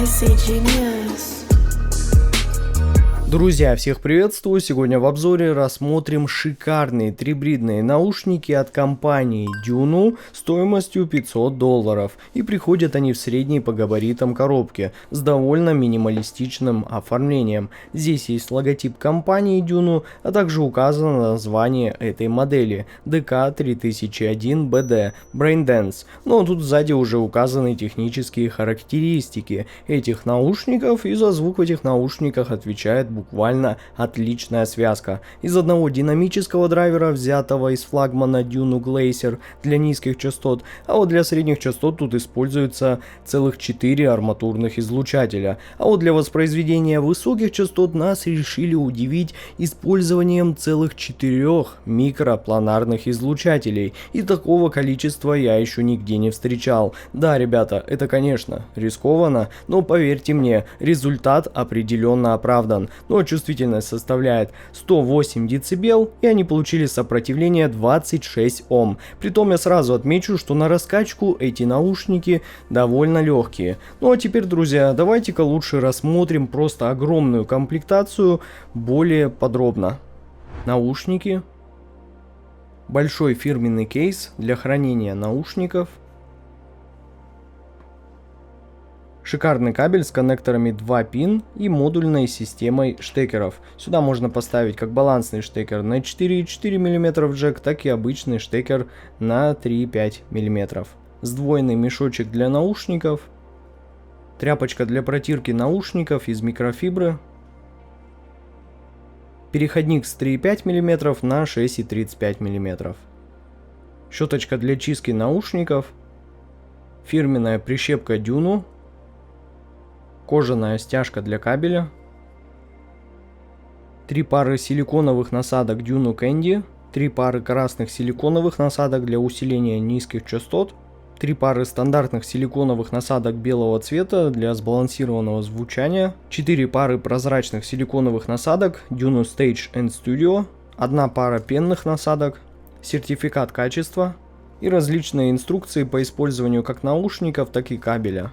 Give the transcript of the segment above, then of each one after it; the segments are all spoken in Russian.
Icy Genius. Друзья, всех приветствую! Сегодня в обзоре рассмотрим шикарные трибридные наушники от компании Dynu стоимостью $500. И приходят они в средней по габаритам коробке с довольно минималистичным оформлением. Здесь есть логотип компании Dynu, а также указано название этой модели DK3001BD Braindance. Но тут сзади уже указаны технические характеристики этих наушников, и за звук в этих наушниках отвечает буквально отличная связка. Из одного динамического драйвера, взятого из флагмана Dynu Glacier для низких частот, а вот для средних частот тут используется целых 4 арматурных излучателя. А вот для воспроизведения высоких частот нас решили удивить использованием целых 4 микропланарных излучателей. И такого количества я еще нигде не встречал. Да, ребята, это конечно рискованно, но поверьте мне, результат определенно оправдан. Но чувствительность составляет 108 дБ, и они получили сопротивление 26 Ом. Притом я сразу отмечу, что на раскачку эти наушники довольно легкие. Ну а теперь, друзья, давайте-ка лучше рассмотрим просто огромную комплектацию более подробно. Наушники. Большой фирменный кейс для хранения наушников. Шикарный кабель с коннекторами 2 пин и модульной системой штекеров. Сюда можно поставить как балансный штекер на 4,4 мм джек, так и обычный штекер на 3,5 мм. Сдвоенный мешочек для наушников. Тряпочка для протирки наушников из микрофибры. Переходник с 3,5 мм на 6,35 мм. Щеточка для чистки наушников. Фирменная прищепка Dynu. Кожаная стяжка для кабеля. 3 пары силиконовых насадок Dynu Candy. 3 пары красных силиконовых насадок для усиления низких частот. 3 пары стандартных силиконовых насадок белого цвета для сбалансированного звучания. 4 пары прозрачных силиконовых насадок Dynu Stage and Studio. 1 пара пенных насадок. Сертификат качества. И различные инструкции по использованию как наушников, так и кабеля.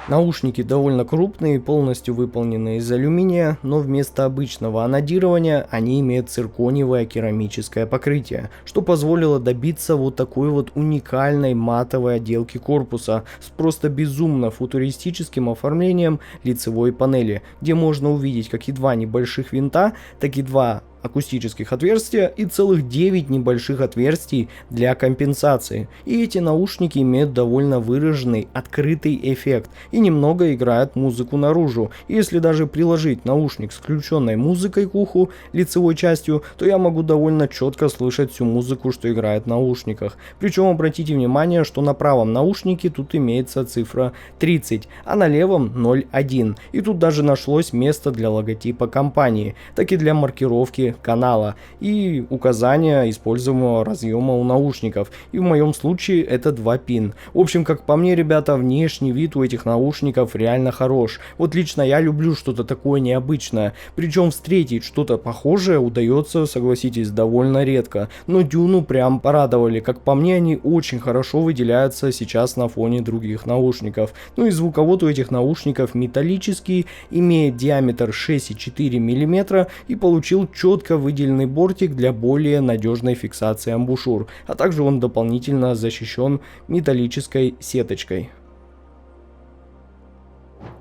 Наушники довольно крупные, полностью выполнены из алюминия, но вместо обычного анодирования они имеют циркониевое керамическое покрытие, что позволило добиться вот такой вот уникальной матовой отделки корпуса с просто безумно футуристическим оформлением лицевой панели, где можно увидеть как и 2 небольших винта, так и 2 акустических отверстия и целых 9 небольших отверстий для компенсации. И эти наушники имеют довольно выраженный открытый эффект и немного играют музыку наружу. И если даже приложить наушник с включенной музыкой к уху лицевой частью, то я могу довольно четко слышать всю музыку, что играет в наушниках. Причем обратите внимание, что на правом наушнике тут имеется цифра 30, а на левом 0,1. И тут даже нашлось место для логотипа компании, так и для маркировки канала и указания используемого разъема у наушников, и в моем случае это 2 пин. В общем, как по мне, ребята, внешний вид у этих наушников реально хорош. Вот лично я люблю что-то такое необычное, причем встретить что-то похожее удается, согласитесь, довольно редко. Но Dynu прям порадовали, как по мне, они очень хорошо выделяются сейчас на фоне других наушников. Ну и звуковод у этих наушников металлический, имеет диаметр 6,4 мм и получил четко выделенный бортик для более надежной фиксации амбушюр, а также он дополнительно защищен металлической сеточкой.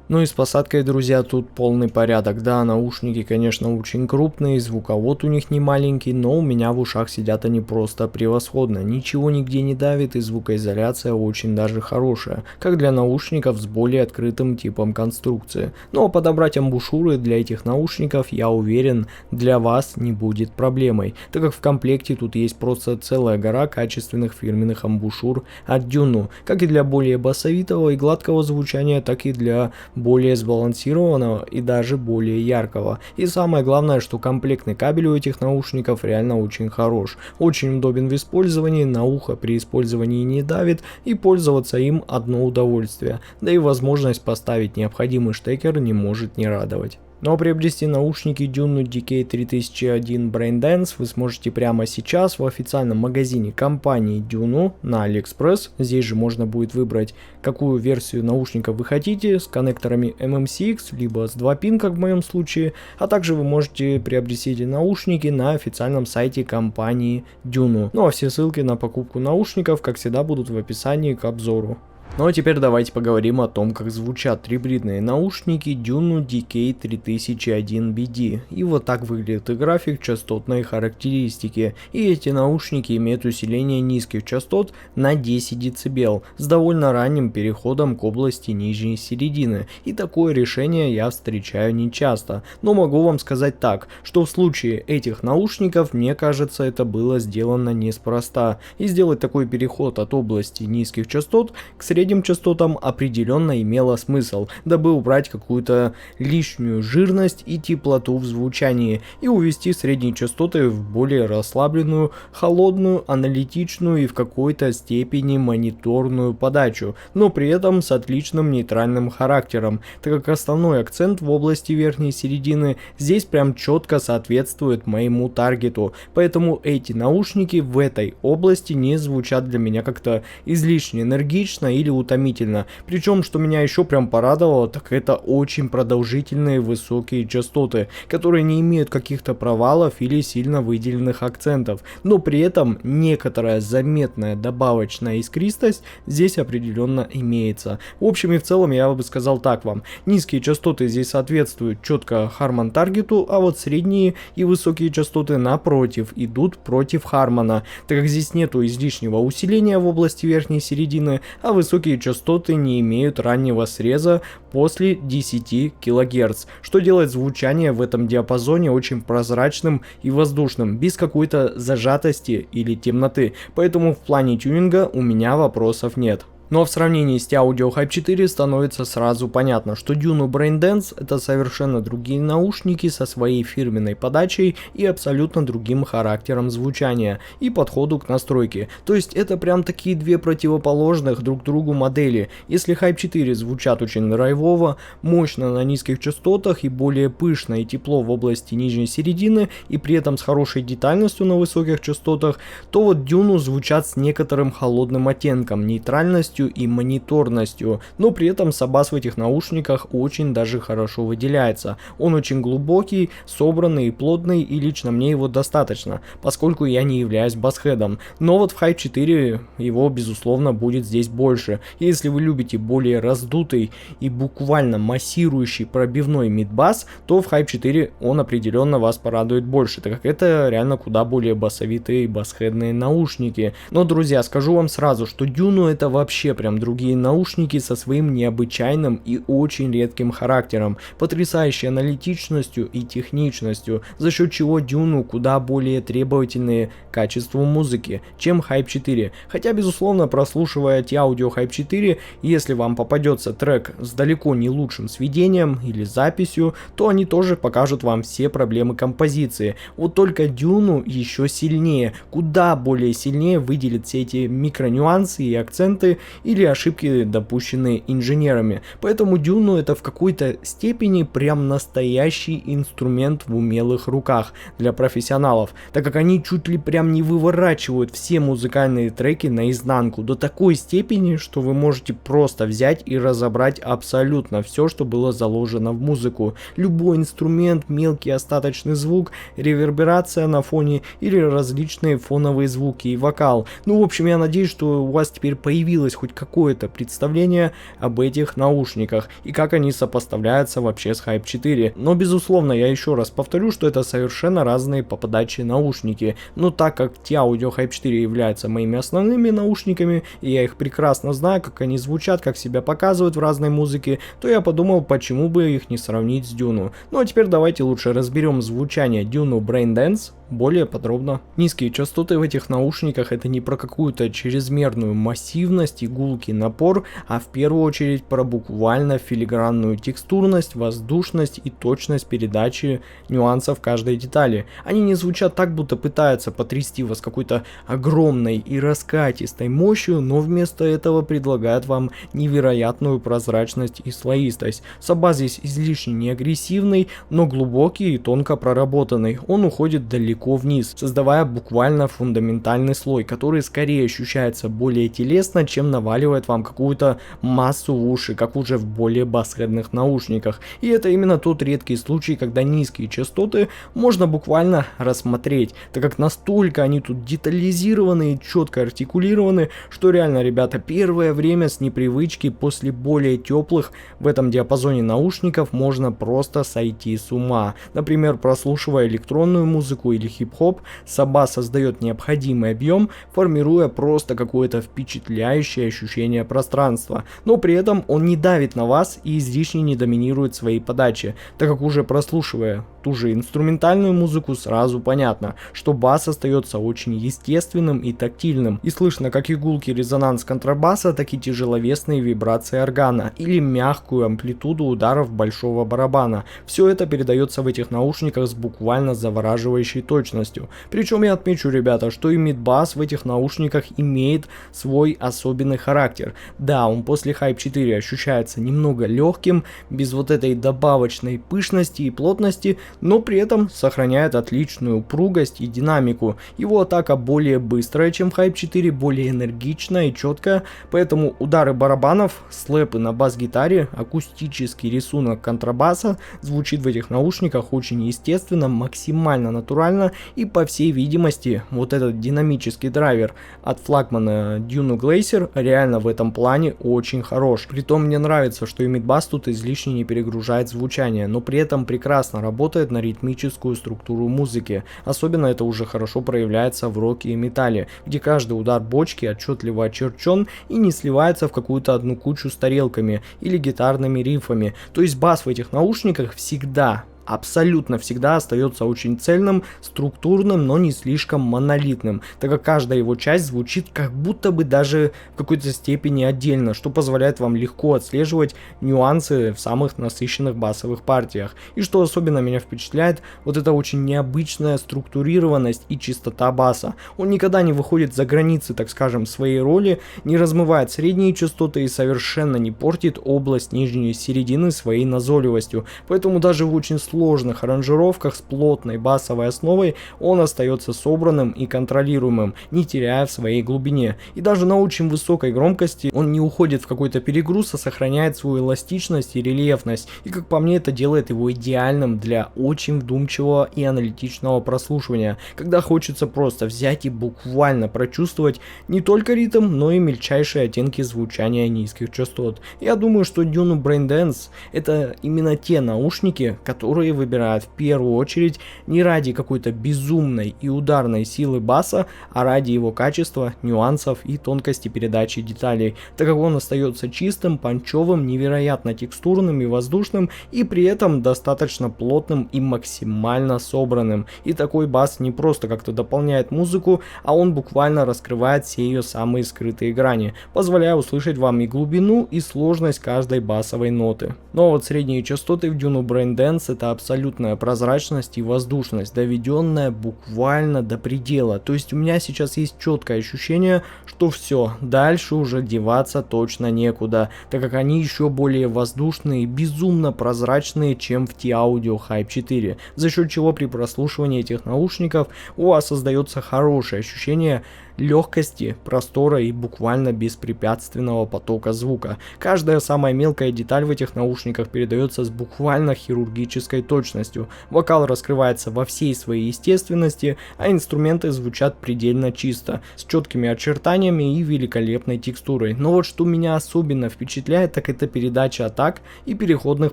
Ну и с посадкой, друзья, тут полный порядок. Да, наушники, конечно, очень крупные, звуковод у них не маленький, но у меня в ушах сидят они просто превосходно. Ничего нигде не давит и звукоизоляция очень даже хорошая, как для наушников с более открытым типом конструкции. Ну а подобрать амбушюры для этих наушников, я уверен, для вас не будет проблемой, так как в комплекте тут есть просто целая гора качественных фирменных амбушюр от Dynu, как и для более басовитого и гладкого звучания, так и для более сбалансированного и даже более яркого. И самое главное, что комплектный кабель у этих наушников реально очень хорош, очень удобен в использовании, на ухо при использовании не давит и пользоваться им одно удовольствие, да и возможность поставить необходимый штекер не может не радовать. Но приобрести наушники Juno DK3001 Braindance вы сможете прямо сейчас в официальном магазине компании Juno на AliExpress. Здесь же можно будет выбрать, какую версию наушников вы хотите, с коннекторами MMCX, либо с 2-пин, как в моем случае. А также вы можете приобрести эти наушники на официальном сайте компании Juno. Ну а все ссылки на покупку наушников, как всегда, будут в описании к обзору. Ну а теперь давайте поговорим о том, как звучат гибридные наушники Juno DK3001BD. И вот так выглядит и график, частотные характеристики. И эти наушники имеют усиление низких частот на 10 дБ с довольно ранним переходом к области нижней середины. И такое решение я встречаю нечасто. Но могу вам сказать так, что в случае этих наушников, мне кажется, это было сделано неспроста. И сделать такой переход от области низких частот к средним частотам определенно имело смысл, дабы убрать какую-то лишнюю жирность и теплоту в звучании и увести средние частоты в более расслабленную, холодную, аналитичную и в какой-то степени мониторную подачу, но при этом с отличным нейтральным характером, так как основной акцент в области верхней середины здесь прям четко соответствует моему таргету, поэтому эти наушники в этой области не звучат для меня как-то излишне энергично или утомительно. Причем, что меня еще прям порадовало, так это очень продолжительные высокие частоты, которые не имеют каких-то провалов или сильно выделенных акцентов, но при этом некоторая заметная добавочная искристость здесь определенно имеется. В общем и в целом я бы сказал так вам: низкие частоты здесь соответствуют четко Harman таргету, а вот средние и высокие частоты напротив идут против Harman, так как здесь нету излишнего усиления в области верхней середины, а высокие частоты не имеют раннего среза после 10 кГц, что делает звучание в этом диапазоне очень прозрачным и воздушным, без какой-то зажатости или темноты, поэтому в плане тюнинга у меня вопросов нет. Но в сравнении с Audio Hype 4 становится сразу понятно, что Juno Braindance это совершенно другие наушники со своей фирменной подачей и абсолютно другим характером звучания и подходу к настройке. То есть это прям такие две противоположных друг другу модели. Если Hype 4 звучат очень драйвово, мощно на низких частотах и более пышно и тепло в области нижней середины и при этом с хорошей детальностью на высоких частотах, то вот Juno звучат с некоторым холодным оттенком, нейтральностью и мониторностью, но при этом сабас в этих наушниках очень даже хорошо выделяется. Он очень глубокий, собранный и плотный, и лично мне его достаточно, поскольку я не являюсь басхедом. Но вот в Hype 4 его безусловно будет здесь больше. И если вы любите более раздутый и буквально массирующий пробивной мидбас, то в Hype 4 он определенно вас порадует больше, так как это реально куда более басовитые басхедные наушники. Но, друзья, скажу вам сразу, что Juno это вообще прям другие наушники со своим необычайным и очень редким характером, потрясающей аналитичностью и техничностью, за счет чего Juno куда более требовательные к качеству музыки, чем Hype 4. Хотя, безусловно, прослушивая Audio Hype 4, если вам попадется трек с далеко не лучшим сведением или записью, то они тоже покажут вам все проблемы композиции. Вот только Juno еще сильнее, куда более сильнее выделит все эти микронюансы и акценты или ошибки, допущенные инженерами. Поэтому Juno это в какой-то степени прям настоящий инструмент в умелых руках для профессионалов, так как они чуть ли прям не выворачивают все музыкальные треки наизнанку до такой степени, что вы можете просто взять и разобрать абсолютно все, что было заложено в музыку. Любой инструмент, мелкий остаточный звук, реверберация на фоне или различные фоновые звуки и вокал. Ну, в общем, я надеюсь, что у вас теперь появилось хоть какое-то представление об этих наушниках и как они сопоставляются вообще с Hype 4. Но безусловно, я еще раз повторю, что это совершенно разные по подаче наушники. Но так как Audio Hype 4 являются моими основными наушниками, и я их прекрасно знаю, как они звучат, как себя показывают в разной музыке, то я подумал, почему бы их не сравнить с Juno. Ну а теперь давайте лучше разберем звучание Juno Braindance более подробно. Низкие частоты в этих наушниках это не про какую-то чрезмерную массивность и гулкий напор, а в первую очередь про буквально филигранную текстурность, воздушность и точность передачи нюансов каждой детали. Они не звучат так, будто пытаются потрясти вас какой-то огромной и раскатистой мощью, но вместо этого предлагают вам невероятную прозрачность и слоистость. Саббас здесь излишне не агрессивный, но глубокий и тонко проработанный. Он уходит далеко вниз, создавая буквально фундаментальный слой, который скорее ощущается более телесно, чем наваливает вам какую-то массу в уши, как уже в более басхедных наушниках. И это именно тот редкий случай, когда низкие частоты можно буквально рассмотреть, так как настолько они тут детализированы и четко артикулированы, что реально, ребята, первое время с непривычки после более теплых в этом диапазоне наушников можно просто сойти с ума. Например, прослушивая электронную музыку или хип-хоп, Саббас создает необходимый объем, формируя просто какое-то впечатляющее ощущение пространства, но при этом он не давит на вас и излишне не доминирует своей подаче, так как уже прослушивая ту же инструментальную музыку, сразу понятно, что бас остается очень естественным и тактильным, и слышно как и гулкий резонанс контрабаса, так и тяжеловесные вибрации органа или мягкую амплитуду ударов большого барабана. Все это передается в этих наушниках с буквально завораживающей точностью. Причем я отмечу, ребята, что и мидбас в этих наушниках имеет свой особенный характер. Да, он после Hype 4 ощущается немного легким, без вот этой добавочной пышности и плотности, но при этом сохраняет отличную упругость и динамику. Его атака более быстрая, чем в Hype 4, более энергичная и четкая, поэтому удары барабанов, слэпы на бас-гитаре, акустический рисунок контрабаса звучит в этих наушниках очень естественно, максимально натурально, и по всей видимости вот этот динамический драйвер от флагмана Juno Glacier реально в этом плане очень хорош. Притом мне нравится, что и мидбас тут излишне не перегружает звучание, но при этом прекрасно работает на ритмическую структуру музыки. Особенно это уже хорошо проявляется в роке и металле, где каждый удар бочки отчетливо очерчен и не сливается в какую-то одну кучу с тарелками или гитарными рифами. То есть бас в этих наушниках всегда, абсолютно всегда остается очень цельным, структурным, но не слишком монолитным, так как каждая его часть звучит как будто бы даже в какой-то степени отдельно, что позволяет вам легко отслеживать нюансы в самых насыщенных басовых партиях. И что особенно меня впечатляет, вот эта очень необычная структурированность и чистота баса. Он никогда не выходит за границы, так скажем, своей роли, не размывает средние частоты и совершенно не портит область нижней середины своей назойливостью, поэтому даже в очень сложных аранжировках с плотной басовой основой он остается собранным и контролируемым, не теряя в своей глубине. И даже на очень высокой громкости он не уходит в какой-то перегруз, а сохраняет свою эластичность и рельефность. И как по мне, это делает его идеальным для очень вдумчивого и аналитичного прослушивания, когда хочется просто взять и буквально прочувствовать не только ритм, но и мельчайшие оттенки звучания низких частот. Я думаю, что Juno Braindance это именно те наушники, которые выбирают в первую очередь не ради какой-то безумной и ударной силы баса, а ради его качества, нюансов и тонкости передачи деталей, так как он остается чистым, панчевым, невероятно текстурным и воздушным, и при этом достаточно плотным и максимально собранным. И такой бас не просто как-то дополняет музыку, а он буквально раскрывает все ее самые скрытые грани, позволяя услышать вам и глубину, и сложность каждой басовой ноты. Но вот средние частоты в Juno Braindance это абсолютная прозрачность и воздушность, доведенная буквально до предела. То есть у меня сейчас есть четкое ощущение, что все, дальше уже деваться точно некуда, так как они еще более воздушные и безумно прозрачные, чем в T-Audio Hype 4, за счет чего при прослушивании этих наушников у вас создается хорошее ощущение легкости, простора и буквально беспрепятственного потока звука. Каждая самая мелкая деталь в этих наушниках передается с буквально хирургической точностью. Вокал раскрывается во всей своей естественности, а инструменты звучат предельно чисто, с четкими очертаниями и великолепной текстурой. Но вот что меня особенно впечатляет, так это передача атак и переходных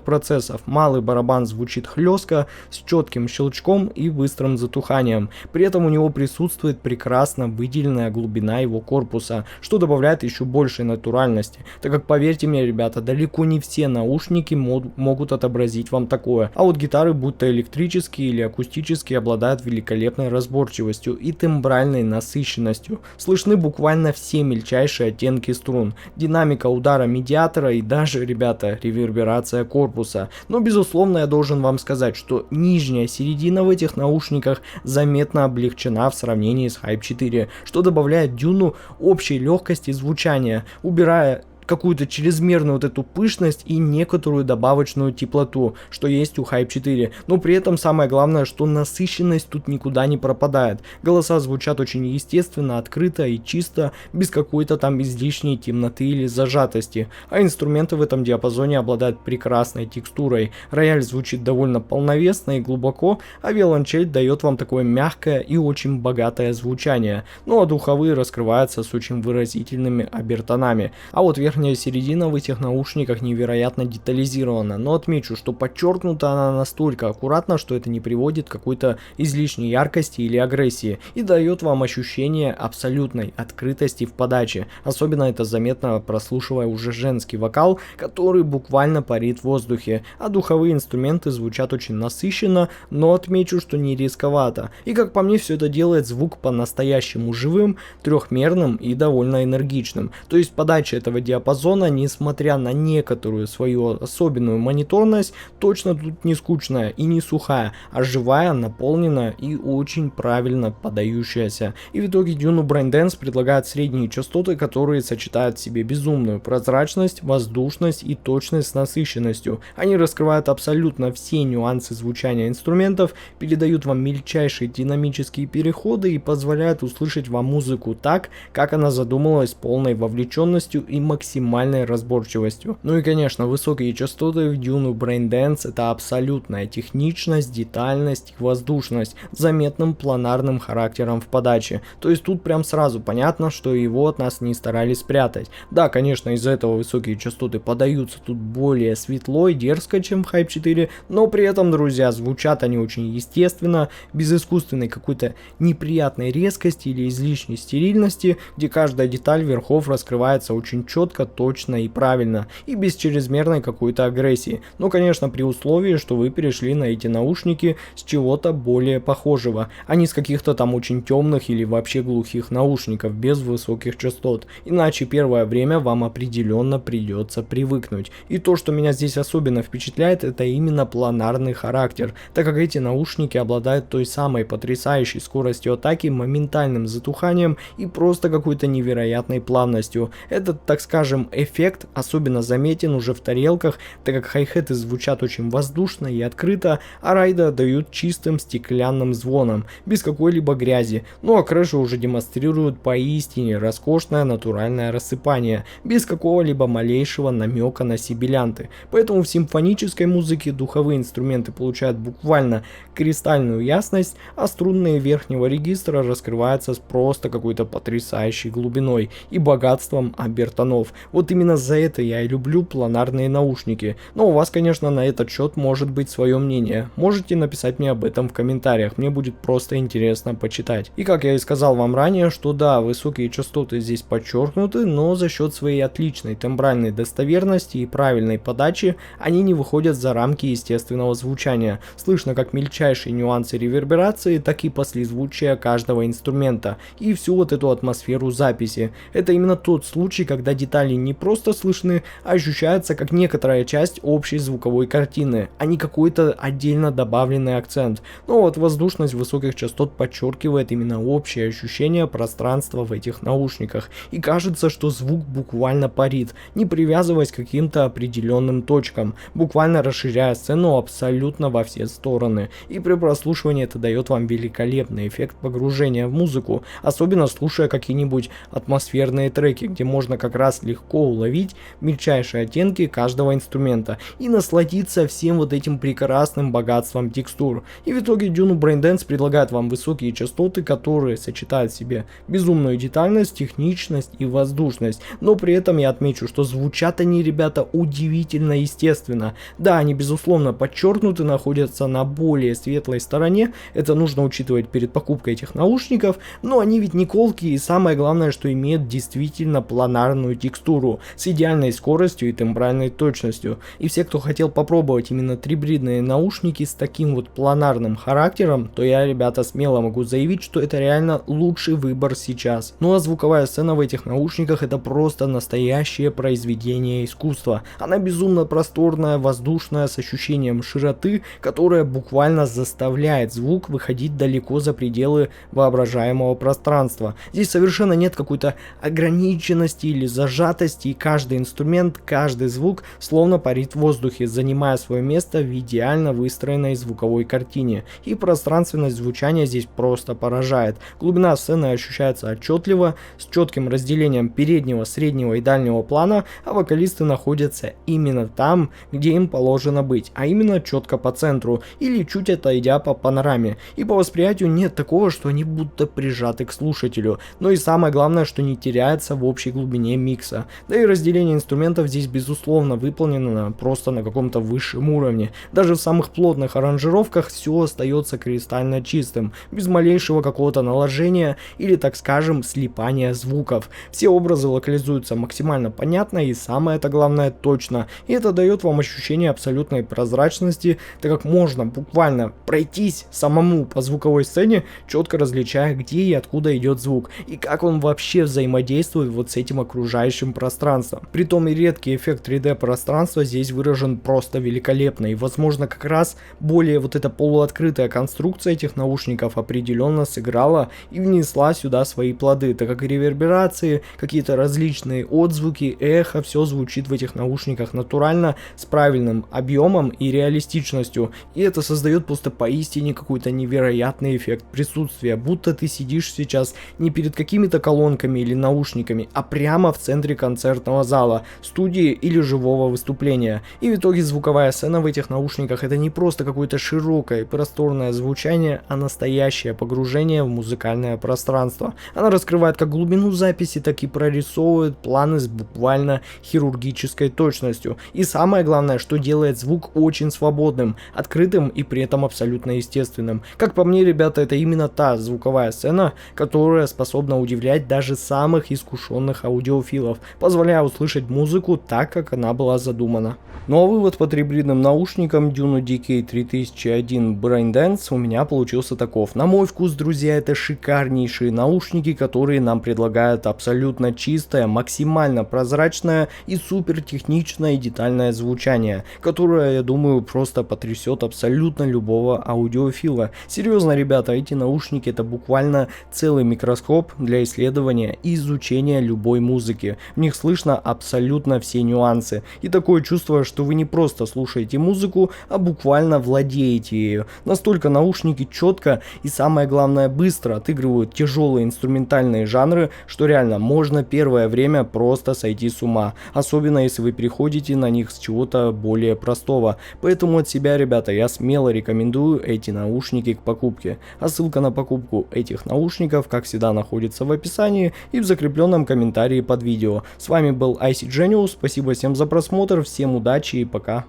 процессов. Малый барабан звучит хлестко, с четким щелчком и быстрым затуханием. При этом у него присутствует прекрасно выделенный значительная глубина его корпуса, что добавляет еще большей натуральности, так как, поверьте мне, ребята, далеко не все наушники могут отобразить вам такое, а вот гитары, будь то электрические или акустические, обладают великолепной разборчивостью и тембральной насыщенностью, слышны буквально все мельчайшие оттенки струн, динамика удара медиатора и даже, ребята, реверберация корпуса. Но безусловно я должен вам сказать, что нижняя середина в этих наушниках заметно облегчена в сравнении с Hype 4, что добавляет Дюну общей легкости звучания, убирая какую-то чрезмерную вот эту пышность и некоторую добавочную теплоту, что есть у Hype 4. Но при этом самое главное, что насыщенность тут никуда не пропадает. Голоса звучат очень естественно, открыто и чисто, без какой-то там излишней темноты или зажатости. А инструменты в этом диапазоне обладают прекрасной текстурой. Рояль звучит довольно полновесно и глубоко, а виолончель дает вам такое мягкое и очень богатое звучание. Ну а духовые раскрываются с очень выразительными обертонами. А вот верхняя середина в этих наушниках невероятно детализирована, но отмечу, что подчеркнута она настолько аккуратно, что это не приводит к какой-то излишней яркости или агрессии и дает вам ощущение абсолютной открытости в подаче. Особенно это заметно, прослушивая уже женский вокал, который буквально парит в воздухе, а духовые инструменты звучат очень насыщенно, но отмечу, что не рисковато. И как по мне, все это делает звук по-настоящему живым, трехмерным и довольно энергичным. То есть подача этого диапазона, несмотря на некоторую свою особенную мониторность, точно тут не скучная и не сухая, а живая, наполненная и очень правильно подающаяся. И в итоге Juno Braindance предлагает средние частоты, которые сочетают в себе безумную прозрачность, воздушность и точность с насыщенностью. Они раскрывают абсолютно все нюансы звучания инструментов, передают вам мельчайшие динамические переходы и позволяют услышать вам музыку так, как она задумалась, с полной вовлеченностью и максимальной разборчивостью. Ну и конечно, высокие частоты в Juno Braindance — это абсолютная техничность, детальность и воздушность с заметным планарным характером в подаче. То есть тут прям сразу понятно, что его от нас не старались спрятать. Да, конечно, из-за этого высокие частоты подаются тут более светло и дерзко, чем в Hype 4, но при этом, друзья, звучат они очень естественно, без искусственной какой-то неприятной резкости или излишней стерильности, где каждая деталь верхов раскрывается очень четко, точно и правильно, и без чрезмерной какой-то агрессии. Но, конечно, при условии, что вы перешли на эти наушники с чего-то более похожего, а не с каких-то там очень темных или вообще глухих наушников без высоких частот. Иначе первое время вам определенно придется привыкнуть. И то, что меня здесь особенно впечатляет, это именно планарный характер, так как эти наушники обладают той самой потрясающей скоростью атаки, моментальным затуханием и просто какой-то невероятной плавностью. Этот, так скажем, эффект особенно заметен уже в тарелках, так как хай-хеты звучат очень воздушно и открыто, а райды отдают чистым стеклянным звоном, без какой-либо грязи. Ну а крыши уже демонстрируют поистине роскошное натуральное рассыпание, без какого-либо малейшего намека на сибилянты. Поэтому в симфонической музыке духовые инструменты получают буквально кристальную ясность, а струнные верхнего регистра раскрываются с просто какой-то потрясающей глубиной и богатством обертонов. Вот именно за это я и люблю планарные наушники. Но у вас, конечно, на этот счет может быть свое мнение. Можете написать мне об этом в комментариях, мне будет просто интересно почитать. И как я и сказал вам ранее, что да, высокие частоты здесь подчеркнуты, но за счет своей отличной тембральной достоверности и правильной подачи они не выходят за рамки естественного звучания. Слышно как мельчайшие нюансы реверберации, так и послезвучия каждого инструмента и всю вот эту атмосферу записи. Это именно тот случай, когда детали не просто слышны, а ощущаются как некоторая часть общей звуковой картины, а не какой-то отдельно добавленный акцент. Но вот воздушность высоких частот подчеркивает именно общее ощущение пространства в этих наушниках, и кажется, что звук буквально парит, не привязываясь к каким-то определенным точкам, буквально расширяя сцену абсолютно во все стороны. И при прослушивании это дает вам великолепный эффект погружения в музыку, особенно слушая какие-нибудь атмосферные треки, где можно как раз легко легко уловить мельчайшие оттенки каждого инструмента и насладиться всем вот этим прекрасным богатством текстур. И в итоге Juno Braindance предлагает вам высокие частоты, которые сочетают в себе безумную детальность, техничность и воздушность. Но при этом я отмечу, что звучат они, ребята, удивительно естественно. Да, они безусловно подчеркнуты, находятся на более светлой стороне, это нужно учитывать перед покупкой этих наушников, но они ведь не колкие, и самое главное, что имеют действительно планарную текстуру с идеальной скоростью и тембральной точностью. И все, кто хотел попробовать именно трибридные наушники с таким вот планарным характером, то я, ребята, смело могу заявить, что это реально лучший выбор сейчас. Ну а звуковая сцена в этих наушниках — это просто настоящее произведение искусства. Она безумно просторная, воздушная, с ощущением широты, которая буквально заставляет звук выходить далеко за пределы воображаемого пространства. Здесь совершенно нет какой-то ограниченности или зажатости, и каждый инструмент, каждый звук словно парит в воздухе, занимая свое место в идеально выстроенной звуковой картине. И пространственность звучания здесь просто поражает. Глубина сцены ощущается отчетливо, с четким разделением переднего, среднего и дальнего плана, а вокалисты находятся именно там, где им положено быть, а именно четко по центру или чуть отойдя по панораме. И по восприятию нет такого, что они будто прижаты к слушателю, но и самое главное, что не теряется в общей глубине микса. Да и разделение инструментов здесь безусловно выполнено просто на каком-то высшем уровне. Даже в самых плотных аранжировках все остается кристально чистым, без малейшего какого-то наложения или, так скажем, слипания звуков. Все образы локализуются максимально понятно и самое это главное точно, и это дает вам ощущение абсолютной прозрачности, так как можно буквально пройтись самому по звуковой сцене, четко различая, где и откуда идет звук, и как он вообще взаимодействует вот с этим окружающим пространством. Притом и редкий эффект 3D пространства здесь выражен просто великолепно, и возможно как раз более вот эта полуоткрытая конструкция этих наушников определенно сыграла и внесла сюда свои плоды, так как реверберации, какие-то различные отзвуки, эхо, все звучит в этих наушниках натурально, с правильным объемом и реалистичностью, и это создает просто поистине какой-то невероятный эффект присутствия, будто ты сидишь сейчас не перед какими-то колонками или наушниками, а прямо в центре концертного зала, студии или живого выступления. И в итоге звуковая сцена в этих наушниках — это не просто какое-то широкое и просторное звучание, а настоящее погружение в музыкальное пространство. Она раскрывает как глубину записи, так и прорисовывает планы с буквально хирургической точностью. И самое главное, что делает звук очень свободным, открытым и при этом абсолютно естественным. Как по мне, ребята, это именно та звуковая сцена, которая способна удивлять даже самых искушенных аудиофилов, позволяя услышать музыку так, как она была задумана. Ну а вывод по трибридным наушникам Juno DK3001 Braindance у меня получился таков. На мой вкус, друзья, это шикарнейшие наушники, которые нам предлагают абсолютно чистое, максимально прозрачное и супер техничное и детальное звучание, которое, я думаю, просто потрясет абсолютно любого аудиофила. Серьезно, ребята, эти наушники — это буквально целый микроскоп для исследования и изучения любой музыки. В них слышно абсолютно все нюансы, и такое чувство, что вы не просто слушаете музыку, а буквально владеете ею. Настолько наушники четко и, самое главное, быстро отыгрывают тяжелые инструментальные жанры, что реально можно первое время просто сойти с ума, особенно если вы переходите на них с чего-то более простого. Поэтому от себя, ребята, я смело рекомендую эти наушники к покупке. А ссылка на покупку этих наушников, как всегда, находится в описании и в закрепленном комментарии под видео. С вами был IC Genius, спасибо всем за просмотр, всем удачи и пока.